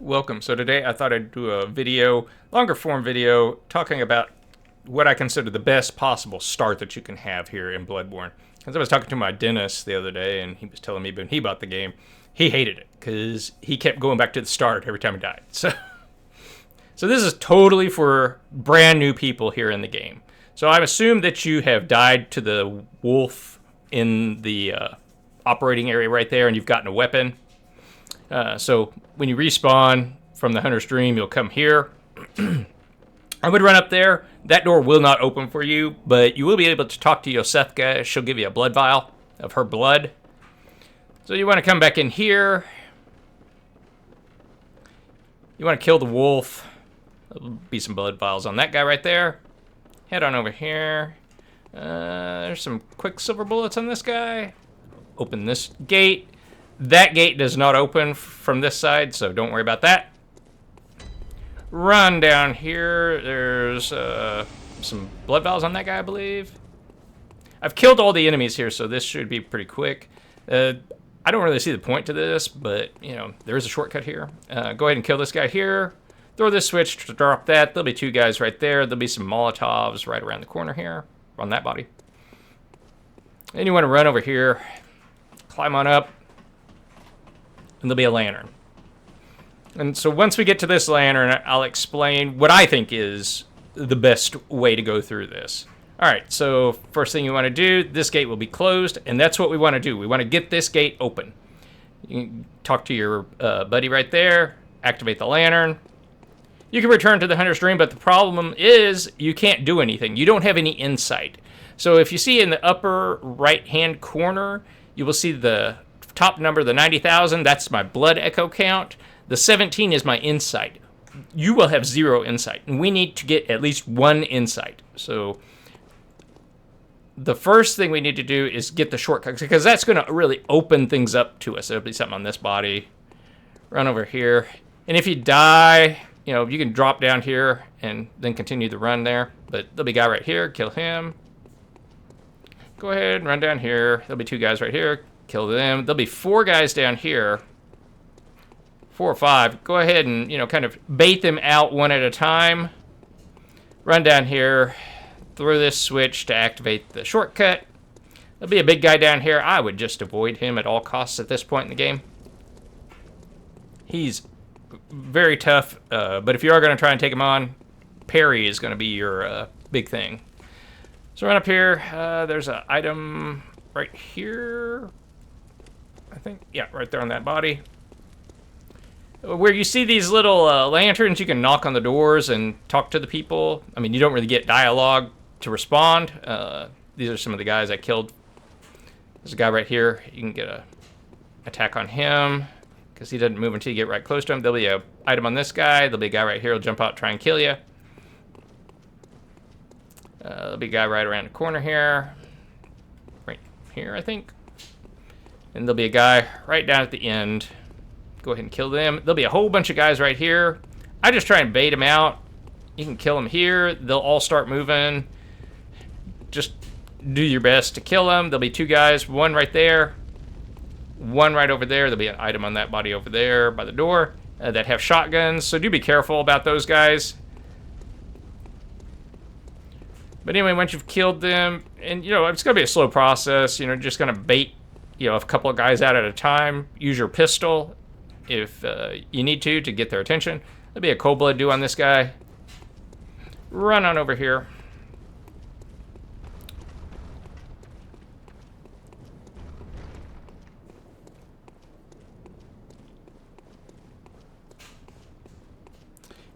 Welcome. So today I thought I'd do a video, longer form video, talking about what I consider the best possible start that you can have here in Bloodborne. Because I was talking to my dentist the other day, and he was telling me when he bought the game, he hated it because he kept going back to the start every time he died. So this is totally for brand new people here in the game. So I assume that you have died to the wolf in the operating area right there, and you've gotten a weapon. So when you respawn from the Hunter's Dream, you'll come here. I would run up there. That door will not open for you, but you will be able to talk to Yosefka. She'll give you a blood vial of her blood. So you want to come back in here. You want to kill the wolf. There'll be some blood vials on that guy right there. Head on over here. There's some quicksilver bullets on this guy. Open this gate. That gate does not open from this side, so don't worry about that. Run down here. There's some blood vials on that guy, I believe. I've killed all the enemies here, so this should be pretty quick. I don't really see the point to this, but, you know, there is a shortcut here. Go ahead and kill this guy here. Throw this switch to drop that. There'll be two guys right there. There'll be some Molotovs right around the corner here on that body. And you want to run over here, climb on up, and there'll be a lantern. And so once we get to this lantern, I'll explain what I think is the best way to go through this. All right, so first thing you want to do, this gate will be closed, and that's what we want to do. We want to get this gate open. You can talk to your buddy right there, activate the lantern. You can return to the Hunter's Dream, but the problem is you can't do anything. You don't have any insight. So if you see in the upper right-hand corner, you will see the top number, the 90,000. That's my blood echo count. The 17 is my insight. You will have 0 insight, and we need to get at least 1 insight. So the first thing we need to do is get the shortcut, because that's going to really open things up to us. There'll be something on this body. Run over here. And if you die, you know, you can drop down here and then continue the run there. But there'll be a guy right here. Kill him. Go ahead and run down here. There'll be 2 guys right here. Kill them. There'll be 4 guys down here. 4 or 5. Go ahead and, you know, kind of bait them out one at a time. Run down here. Throw this switch to activate the shortcut. There'll be a big guy down here. I would just avoid him at all costs at this point in the game. He's very tough, but if you are going to try and take him on, parry is going to be your big thing. So run up here. There's an item right here, I think. Yeah, right there on that body. Where you see these little lanterns, you can knock on the doors and talk to the people. I mean, you don't really get dialogue to respond. These are some of the guys I killed. There's a guy right here. You can get a attack on him because he doesn't move until you get right close to him. There'll be an item on this guy. There'll be a guy right here who'll jump out, try and kill you. There'll be a guy right around the corner here. Right here, I think. And there'll be a guy right down at the end. Go ahead and kill them. There'll be a whole bunch of guys right here. I just try and bait them out. You can kill them here. They'll all start moving. Just do your best to kill them. There'll be 2 guys. 1 right there. 1 right over there. There'll be an item on that body over there by the door that have shotguns. So do be careful about those guys. But anyway, once you've killed them, and, you know, it's going to be a slow process. You know, just going to bait, you know, a couple of guys out at a time. Use your pistol if you need to get their attention. There'll be a cold blood dew on this guy. Run on over here.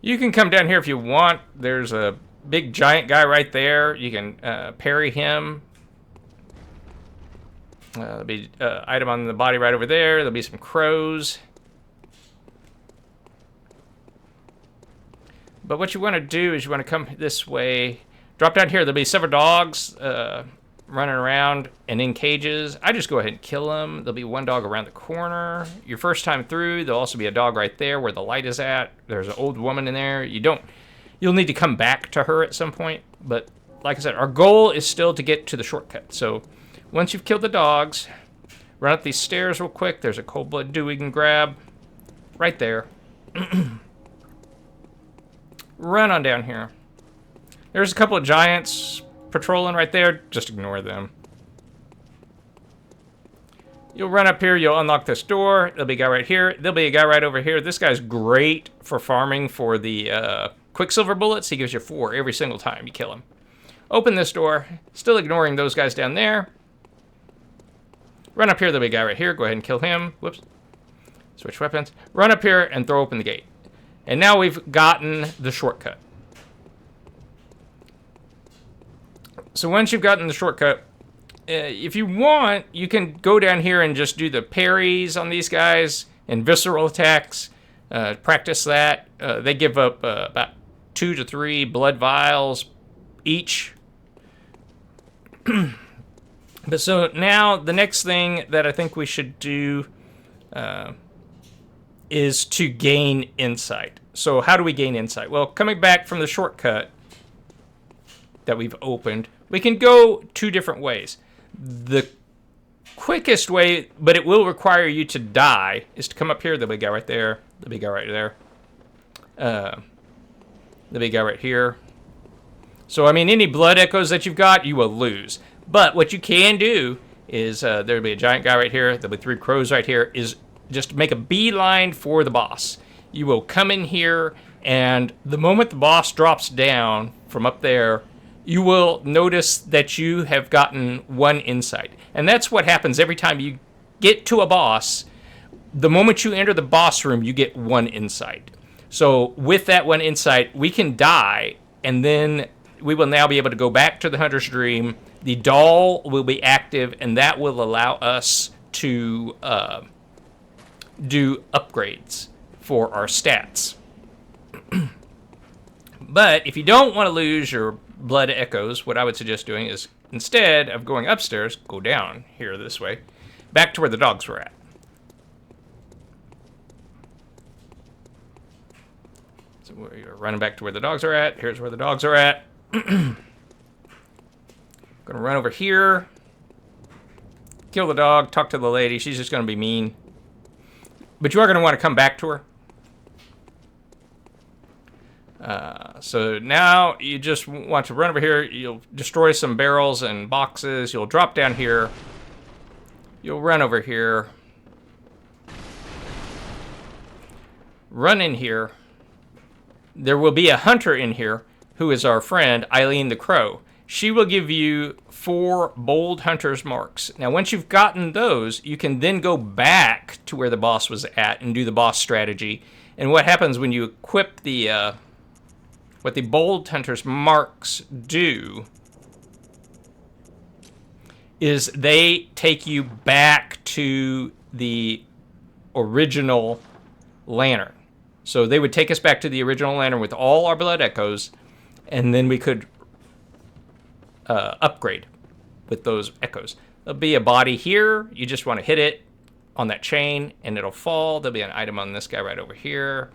You can come down here if you want. There's a big giant guy right there. You can parry him. There'll be an item on the body right over there. There'll be some crows. But what you want to do is you want to come this way. Drop down here. There'll be several dogs running around and in cages. I just go ahead and kill them. There'll be 1 dog around the corner. Your first time through, there'll also be a dog right there where the light is at. There's an old woman in there. You'll need to come back to her at some point. But like I said, our goal is still to get to the shortcut. So once you've killed the dogs, run up these stairs real quick. There's a cold blood dew we can grab right there. Run on down here. There's a couple of giants patrolling right there. Just ignore them. You'll run up here. You'll unlock this door. There'll be a guy right here. There'll be a guy right over here. This guy's great for farming for the Quicksilver bullets. He gives you 4 every single time you kill him. Open this door. Still ignoring those guys down there. Run up here. There'll be a guy right here. Go ahead and kill him. Whoops. Switch weapons. Run up here and throw open the gate. And now we've gotten the shortcut. So once you've gotten the shortcut, if you want, you can go down here and just do the parries on these guys and visceral attacks. Practice that. They give up about 2 to 3 blood vials each. But so now the next thing that I think we should do is to gain insight. So how do we gain insight? Well, coming back from the shortcut that we've opened, we can go 2 different ways. The quickest way, but it will require you to die, is to come up here. The big guy right there. The big guy right there. The big guy right here. So, I mean, any blood echoes that you've got, you will lose. But what you can do is, there'll be a giant guy right here. There'll be 3 crows right here. Is just make a beeline for the boss. You will come in here, and the moment the boss drops down from up there, you will notice that you have gotten 1 insight. And that's what happens every time you get to a boss. The moment you enter the boss room, you get 1 insight. So with that 1 insight, we can die, and then we will now be able to go back to the Hunter's Dream. The doll will be active, and that will allow us to do upgrades for our stats. But if you don't want to lose your blood echoes, what I would suggest doing is, instead of going upstairs, go down here this way, back to where the dogs were at. So we're running back to where the dogs are at. Here's where the dogs are at. Gonna run over here, kill the dog, talk to the lady. She's just gonna be mean. But you are gonna want to come back to her. So now you just want to run over here. You'll destroy some barrels and boxes. You'll drop down here. You'll run over here. Run in here. There will be a hunter in here who is our friend, Eileen the Crow. She will give you 4 bold hunter's marks. Now, once you've gotten those, you can then go back to where the boss was at and do the boss strategy. And what happens when you equip the... what the bold hunter's marks do is they take you back to the original lantern. So they would take us back to the original lantern with all our blood echoes, and then we could upgrade with those echoes. There'll be a body here. You just want to hit it on that chain, and it'll fall. There'll be an item on this guy right over here.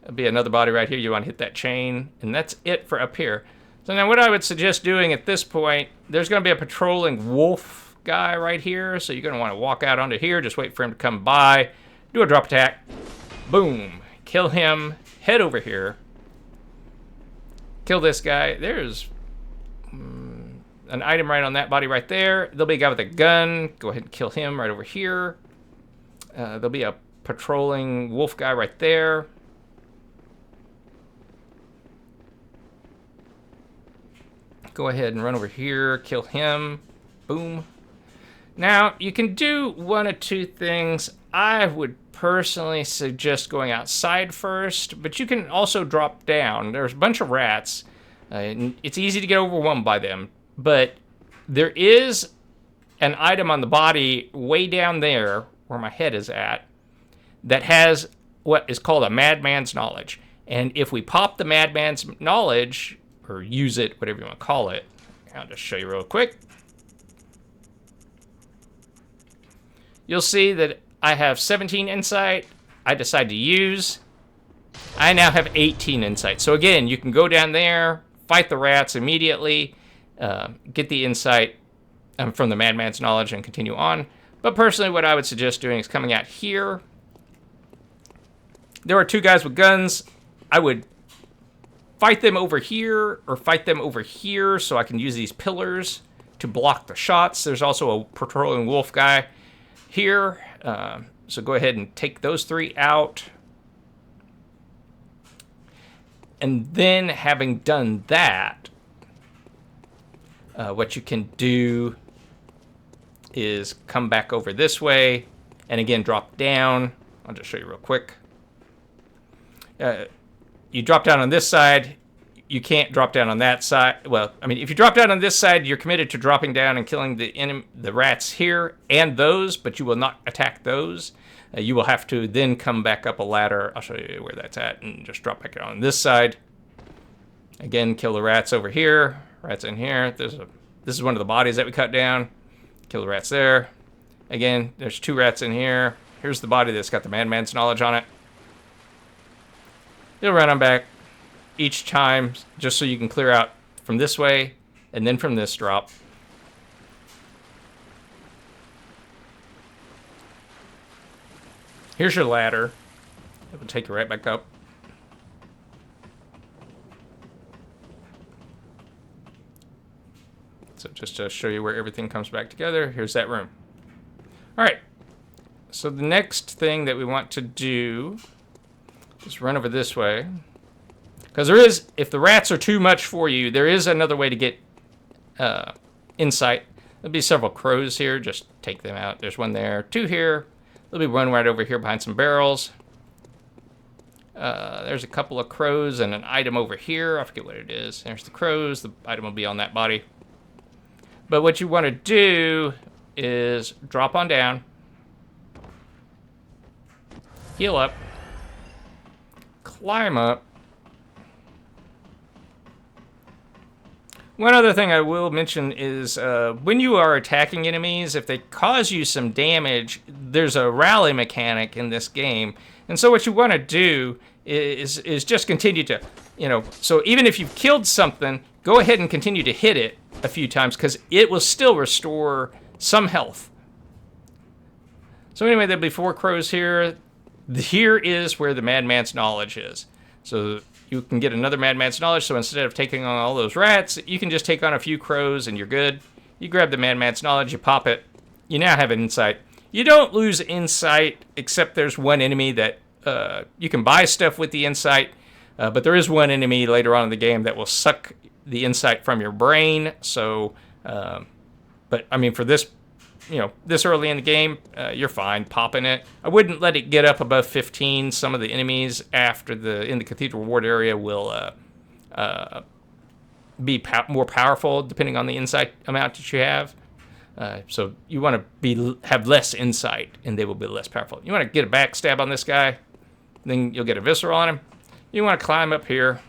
There'll be another body right here. You want to hit that chain, and that's it for up here. So now what I would suggest doing at this point, there's going to be a patrolling wolf guy right here, so you're going to want to walk out onto here, just wait for him to come by, do a drop attack, boom, kill him, head over here, kill this guy. There's an item right on that body right there. There'll be a guy with a gun, go ahead and kill him right over here. There'll be a patrolling wolf guy right there. Go ahead and run over here, kill him, boom. Now, you can do 1 of 2 things. I would personally suggest going outside first, but you can also drop down. There's a bunch of rats. It's easy to get overwhelmed by them, but there is an item on the body way down there, where my head is at, that has what is called a madman's knowledge. And if we pop the madman's knowledge, or use it, whatever you want to call it, I'll just show you real quick. You'll see that I have 17 insight. I decide to use. I now have 18 insight. So again, you can go down there, fight the rats immediately, get the insight from the madman's knowledge and continue on. But personally, what I would suggest doing is coming out here. There are 2 guys with guns. I would fight them over here or fight them over here so I can use these pillars to block the shots. There's also a patrolling wolf guy here. So go ahead and take those 3 out. And then having done that, what you can do is come back over this way and again drop down. I'll just show you real quick. You drop down on this side. You can't drop down on that side. Well, I mean, if you drop down on this side, you're committed to dropping down and killing the rats here and those, but you will not attack those. You will have to then come back up a ladder. I'll show you where that's at and just drop back on this side. Again, kill the rats over here. Rats in here. This is one of the bodies that we cut down. Kill the rats there. Again, there's 2 rats in here. Here's the body that's got the madman's knowledge on it. You'll run them back each time just so you can clear out from this way and then from this drop. Here's your ladder. It will take you right back up. So just to show you where everything comes back together, here's that room. All right. So the next thing that we want to do is run over this way. Because there is, if the rats are too much for you, there is another way to get insight. There'll be several crows here. Just take them out. There's one there, 2 here. There'll be one right over here behind some barrels. There's a couple of crows and an item over here. I forget what it is. There's the crows. The item will be on that body. But what you want to do is drop on down. Heal up. Climb up. One other thing I will mention is when you are attacking enemies, if they cause you some damage, there's a rally mechanic in this game. And so what you want to do is just continue to, so even if you've killed something, go ahead and continue to hit it a few times because it will still restore some health. So anyway, there'll be 4 crows here. Here is where the madman's knowledge is. So you can get another madman's knowledge. So instead of taking on all those rats, you can just take on a few crows and you're good. You grab the madman's knowledge, you pop it. You now have an insight. You don't lose insight except there's one enemy that you can buy stuff with the insight. But there is one enemy later on in the game that will suck the insight from your brain. So, but I mean, for this, this early in the game, you're fine popping it. I wouldn't let it get up above 15. Some of the enemies in the Cathedral Ward area will be more powerful depending on the insight amount that you have. So you want to have less insight, and they will be less powerful. You want to get a backstab on this guy, then you'll get a visceral on him. You want to climb up here.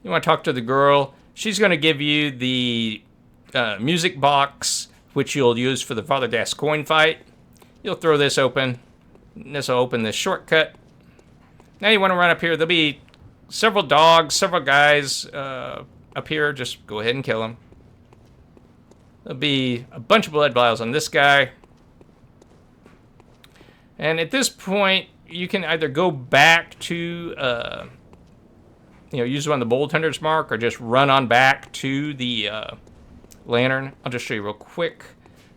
You want to talk to the girl. She's going to give you the music box, which you'll use for the Father Gascoine fight. You'll throw this open. This will open this shortcut. Now you want to run up here. There'll be several dogs, several guys up here. Just go ahead and kill them. There'll be a bunch of blood vials on this guy. And at this point, you can either go back to... use one of the bolt hunter's mark or just run on back to the lantern. I'll just show you real quick.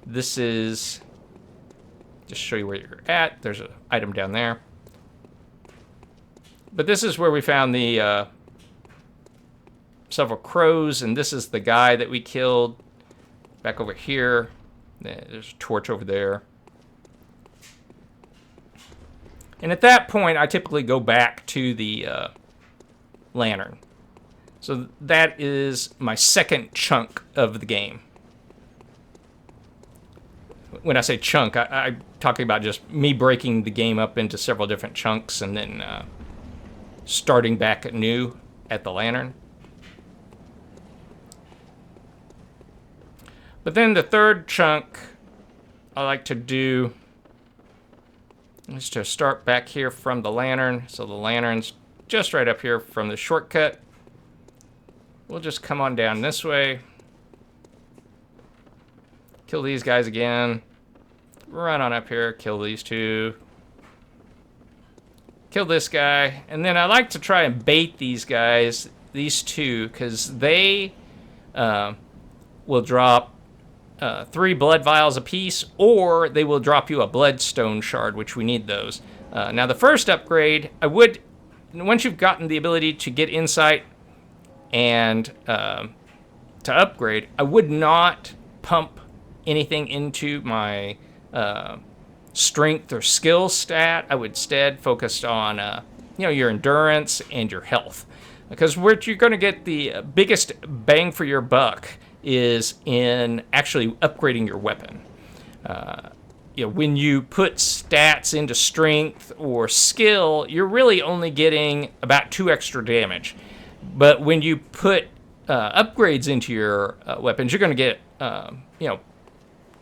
This is just show you where you're at. There's an item down there. But this is where we found the several crows, and this is the guy that we killed. Back over here. There's a torch over there. And at that point, I typically go back to the lantern. So that is my second chunk of the game. When I say chunk, I'm talking about just me breaking the game up into several different chunks and then starting back anew at the lantern. But then the third chunk I like to do is to start back here from the lantern. So the lantern's just right up here from the shortcut. We'll just come on down this way. Kill these guys again. Run on up here. Kill these two. Kill this guy. And then I like to try and bait these guys, these two, because they will drop 3 blood vials apiece, or they will drop you a bloodstone shard, which we need those. Now the first upgrade, I would, once you've gotten the ability to get insight and to upgrade, I would not pump anything into my strength or skill stat. I would instead focus on your endurance and your health, because where you're going to get the biggest bang for your buck is in actually upgrading your weapon. When you put stats into strength or skill, you're really only getting about 2 extra damage. But when you put upgrades into your weapons, you're going to get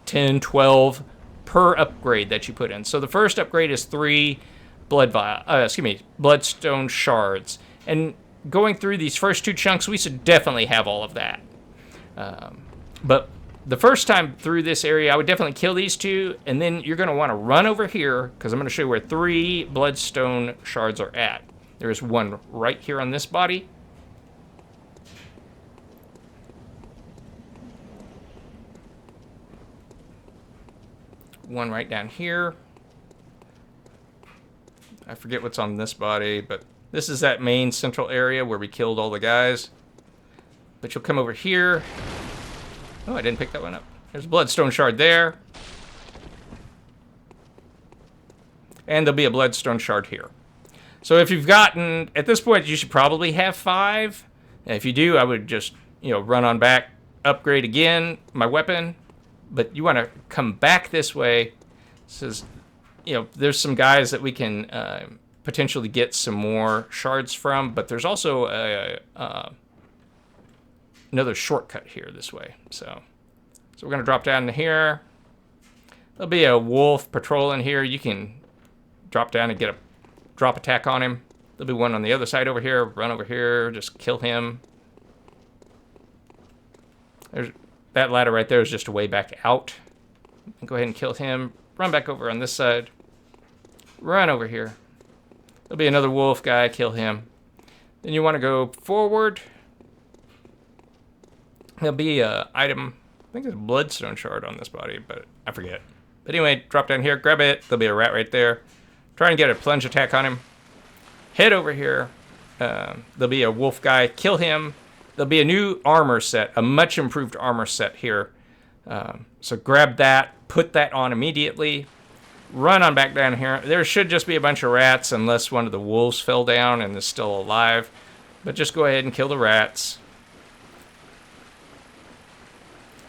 10, 12 per upgrade that you put in. So the first upgrade is 3 bloodstone shards. And going through these first 2 chunks, we should definitely have all of that. But the first time through this area, I would definitely kill these 2, and then you're going to want to run over here, because I'm going to show you where 3 bloodstone shards are at. There's one right here on this body. One right down here. I forget what's on this body, but this is that main central area where we killed all the guys. But you'll come over here. Oh, I didn't pick that one up. There's a bloodstone shard there. And there'll be a bloodstone shard here. So if you've gotten, at this point, you should probably have 5. And if you do, I would just, run on back, upgrade again my weapon. But you want to come back this way. Says, there's some guys that we can potentially get some more shards from, but there's also another shortcut here this way. So we're going to drop down to here. There'll be a wolf patrolling here. You can drop down and get a drop attack on him. There'll be one on the other side over here. Run over here, just kill him. That ladder right there is just a way back out. Go ahead and kill him. Run back over on this side. Run over here. There'll be another wolf guy. Kill him. Then you want to go forward. There'll be an item. I think there's a bloodstone shard on this body, but I forget. But anyway, drop down here. Grab it. There'll be a rat right there. Try and get a plunge attack on him. Head over here. There'll be a wolf guy. Kill him. There'll be a new armor set, a much improved armor set here. So grab that, put that on immediately, run on back down here. There should just be a bunch of rats unless one of the wolves fell down and is still alive. But just go ahead and kill the rats.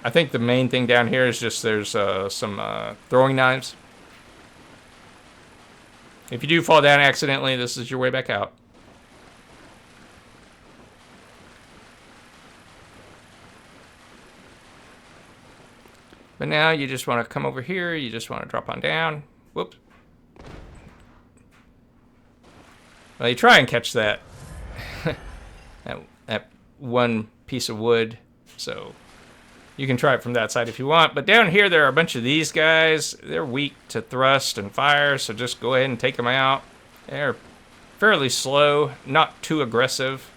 I think the main thing down here is just there's some throwing knives. If you do fall down accidentally, this is your way back out. But now you just want to come over here. You just want to drop on down. Whoops. Well, you try and catch that. that one piece of wood. So you can try it from that side if you want. But down here, there are a bunch of these guys. They're weak to thrust and fire. So just go ahead and take them out. They're fairly slow. Not too aggressive.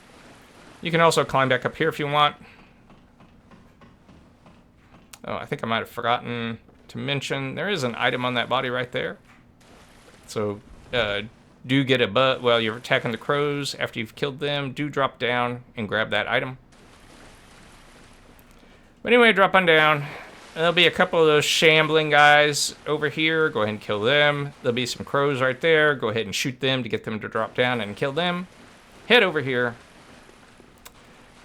You can also climb back up here if you want. Oh, I think I might have forgotten to mention, there is an item on that body right there. So, do get a while you're attacking the crows, after you've killed them, do drop down and grab that item. But anyway, drop on down. There'll be a couple of those shambling guys over here. Go ahead and kill them. There'll be some crows right there. Go ahead and shoot them to get them to drop down and kill them. Head over here.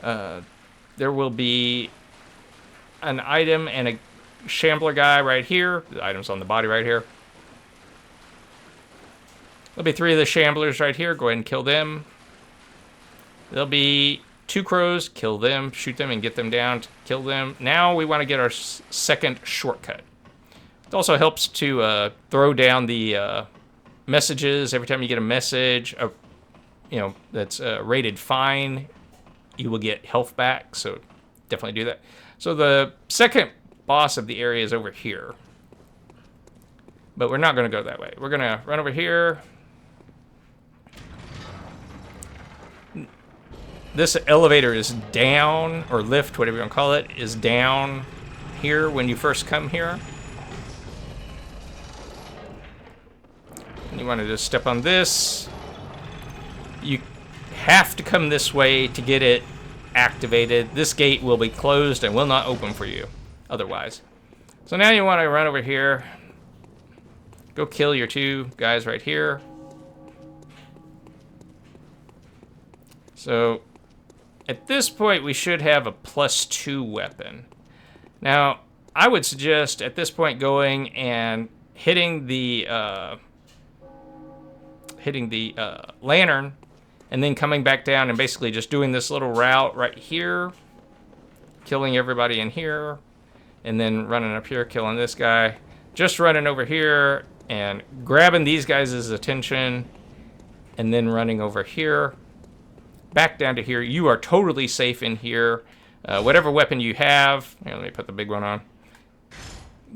There will be an item and a shambler guy right here. The item's on the body right here. There'll be 3 of the shamblers right here. Go ahead and kill them. There'll be 2 crows. Kill them, shoot them, and get them down to kill them. Now we want to get our second shortcut. It also helps to throw down the messages. Every time you get a message, that's rated fine, you will get health back. So definitely do that. So the second boss of the area is over here. But we're not going to go that way. We're going to run over here. This elevator is down, or lift, whatever you want to call it, is down here when you first come here. And you want to just step on this. You have to come this way to get it activated. This gate will be closed and will not open for you otherwise. So now you want to run over here. Go kill your two guys right here. So at this point, we should have a +2 weapon. Now, I would suggest at this point going and hitting the lantern, and then coming back down and basically just doing this little route right here, killing everybody in here, and then running up here, killing this guy, just running over here and grabbing these guys' attention, and then running over here, back down to here. You are totally safe in here. Whatever weapon you have, here, let me put the big one on.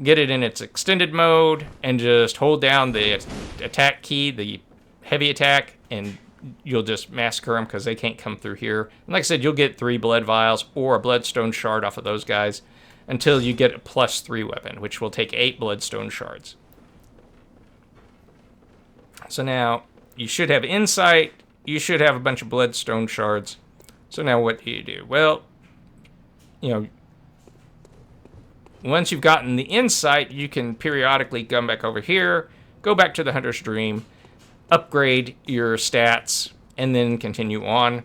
Get it in its extended mode, and just hold down the attack key, the heavy attack, and you'll just massacre them because they can't come through here. And like I said, you'll get 3 blood vials or a bloodstone shard off of those guys until you get a +3 weapon, which will take 8 bloodstone shards. So now you should have insight. You should have a bunch of bloodstone shards. So now what do? Well, you know, once you've gotten the insight, you can periodically come back over here, go back to the Hunter's Dream, upgrade your stats, and then continue on.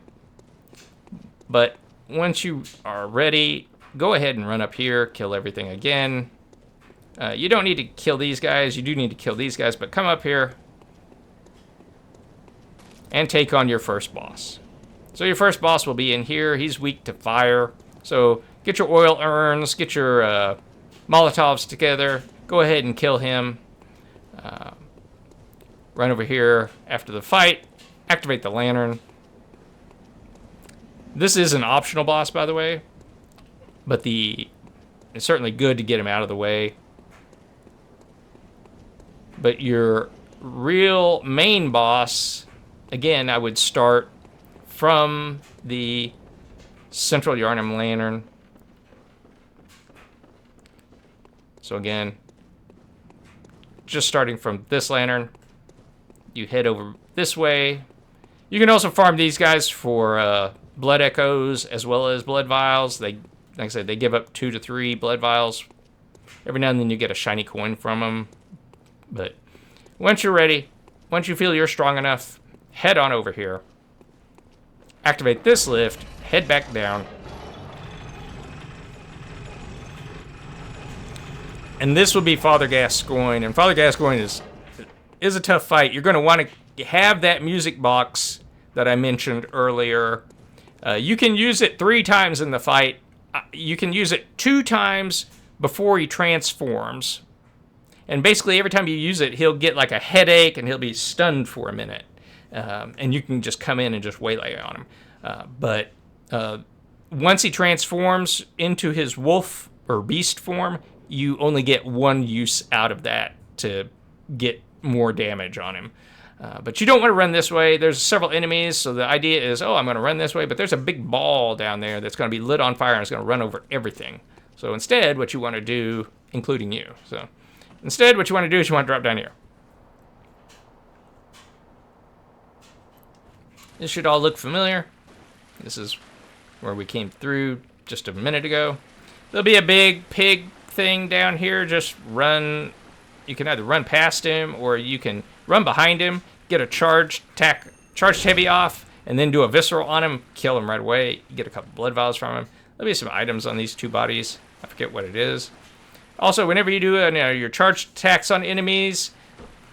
But once you are ready, go ahead and run up here, kill everything again. You don't need to kill these guys. You do need to kill these guys, but come up here and take on your first boss. So your first boss will be in here. He's weak to fire. So get your oil urns, get your Molotovs together. Go ahead and kill him. Run over here after the fight. Activate the lantern. This is an optional boss, by the way. But it's certainly good to get him out of the way. But your real main boss, again, I would start from the Central Yharnam Lantern. So again, just starting from this lantern, you head over this way. You can also farm these guys for blood echoes as well as blood vials. Like I said, they give up 2 to 3 blood vials. Every now and then you get a shiny coin from them. But once you're ready, once you feel you're strong enough, head on over here. Activate this lift, head back down. And this will be Father Gascoine. And Father Gascoine is a tough fight. You're going to want to have that music box that I mentioned earlier. You can use it 3 times in the fight. You can use it 2 times before he transforms. And basically every time you use it, he'll get like a headache and he'll be stunned for a minute. And you can just come in and just waylay on him. But once he transforms into his wolf or beast form, you only get 1 use out of that to get more damage on him. But you don't want to run this way. There's several enemies, so the idea is, oh, I'm going to run this way, but there's a big ball down there that's going to be lit on fire and it's going to run over everything. So instead, what you want to do, including you, instead what you want to do is you want to drop down here. This should all look familiar. This is where we came through just a minute ago. There'll be a big pig thing down here. Just run. You can either run past him or you can run behind him, get a charged heavy off, and then do a visceral on him, kill him right away. You get a couple blood vials from him. There'll be some items on these 2 bodies. I forget what it is. Also, whenever you do your charged attacks on enemies,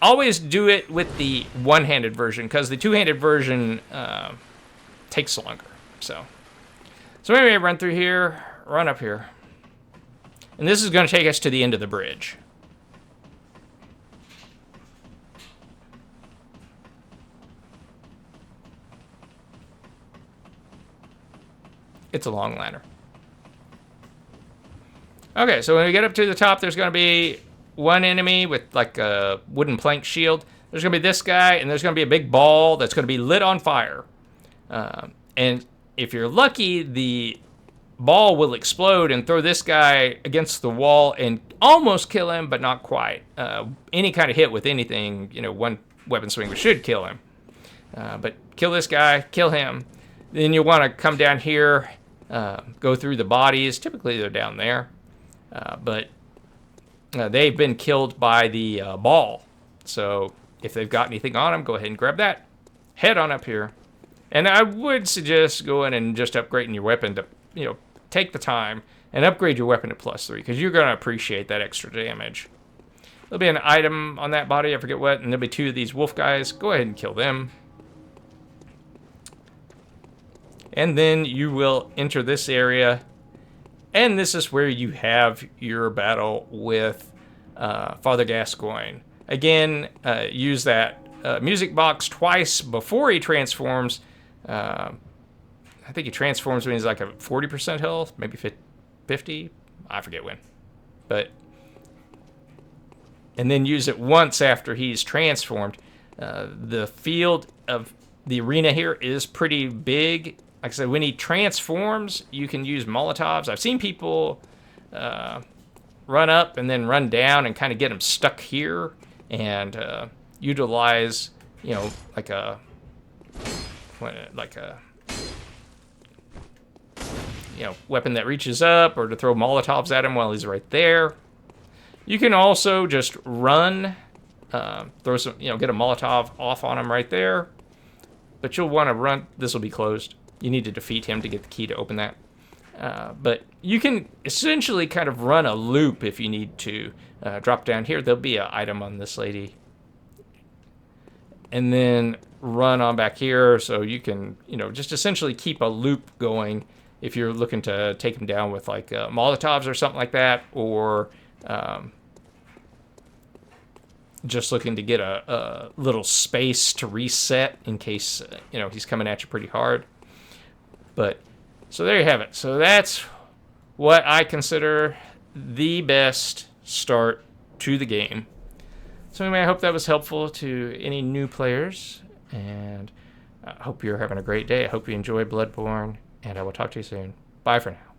always do it with the one-handed version, because the two-handed version takes longer. So anyway, run through here, run up here. And this is going to take us to the end of the bridge. It's a long ladder. Okay, so when we get up to the top, there's going to be one enemy with like a wooden plank shield. There's going to be this guy, and there's going to be a big ball that's going to be lit on fire. And if you're lucky, the ball will explode and throw this guy against the wall and almost kill him, but not quite. Any kind of hit with anything, one weapon swing should kill him. But kill this guy, kill him. Then you'll want to come down here, go through the bodies. Typically they're down there. But they've been killed by the ball. So if they've got anything on them, go ahead and grab that. Head on up here. And I would suggest going and just upgrading your weapon to, take the time and upgrade your weapon to +3, because you're going to appreciate that extra damage. There'll be an item on that body, I forget what, and there'll be 2 of these wolf guys. Go ahead and kill them. And then you will enter this area, and this is where you have your battle with Father Gascoine. Again, use that music box twice before he transforms. I think he transforms when he's like a 40% health, maybe 50. I forget when. And then use it once after he's transformed. The field of the arena here is pretty big. Like I said, when he transforms, you can use Molotovs. I've seen people run up and then run down and kind of get them stuck here and utilize, like a weapon that reaches up, or to throw Molotovs at him while he's right there. You can also just run, throw some, get a Molotov off on him right there. But you'll want to run. This will be closed. You need to defeat him to get the key to open that. But you can essentially kind of run a loop if you need to. Drop down here. There'll be an item on this lady. And then run on back here, so you can, just essentially keep a loop going if you're looking to take him down with like Molotovs or something like that, or just looking to get a little space to reset in case, he's coming at you pretty hard. But, so there you have it. So that's what I consider the best start to the game. So anyway, I hope that was helpful to any new players, and I hope you're having a great day. I hope you enjoy Bloodborne, and I will talk to you soon. Bye for now.